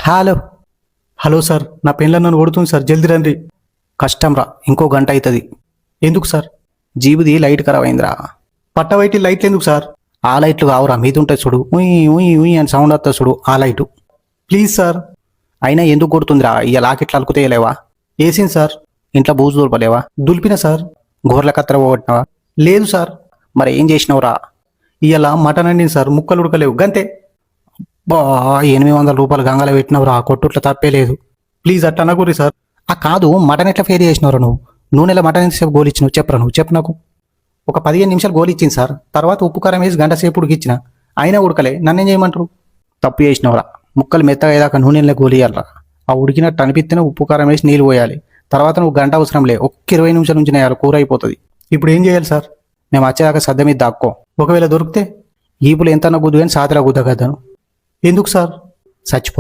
Hello. Hello sir, నా పెళ్ళ నన్ను కొడుతుంది సార్, జల్దీ రండి. కష్టం రా, ఇంకో గంట అవుతుంది. ఎందుకు సార్? జీబుది లైట్ ఖరాబ్ అయిందిరా. పట్టవైటి లైట్లు ఎందుకు సార్? ఆ లైట్లు కావురా, మీద ఉంటాయి చూడు, ఉయ్ ఉయ్ ఉయ్ అని సౌండ్ వస్తుంది చూడు, ఆ లైటు. Please sir. అయినా ఎందుకు కొడుతుందిరా? ఇక లాకెట్లు అలుకుతేయలేవా? వేసింది సార్. ఇంట్లో బూజు దులపలేవా? దులిపిన సార్. గోర్ల కత్తెర పోగొట్టినావా? లేదు సార్. మరి ఏం చేసినావురా? ఇవాళ మటన్ అండింది సార్, ముక్కలు ఉడకలేవు గంతే. బా, 800 రూపాయలు గంగల పెట్టినవురా, కొట్టుట్ల తప్పే లేదు. ప్లీజ్ అట్లా అనకూరి సార్. ఆ కాదు, మటన్ ఎట్లా ఫేర్ చేసినవరా నువ్వు? నూనెలో మటన్ ఎంతసేపు గోలిచ్చినావు చెప్పరా, నువ్వు చెప్పు నాకు. ఒక 15 నిమిషాలు గోలిచ్చింది సార్, తర్వాత ఉప్పు కారం వేసి గంట సేపు ఉడికిచ్చిన, అయినా ఉడకలే, నన్నేం చేయమంటారు? తప్పు చేసినవరా. ముక్కలు మెత్తగా అయ్యాక నూనెలో గోలియాలరా. ఆ ఉడికినట్టు అనిపిస్తేనే ఉప్పు కారం వేసి నీళ్ళు పోయాలి. తర్వాత నువ్వు గంట అవసరం లే, ఒక్క 20 నిమిషాల నుంచి నేయాలి, కూర అయిపోతుంది. ఇప్పుడు ఏం చేయాలి సార్? మేము వచ్చేదాకా సద్ద మీద దాక్కో, ఒకవేళ దొరికితే ఈపులు ఎంతన్నా గుద్దు కానీ సాతిలా గుద్దగద్దాను. ఎందుకు సార్? చచ్చిపో.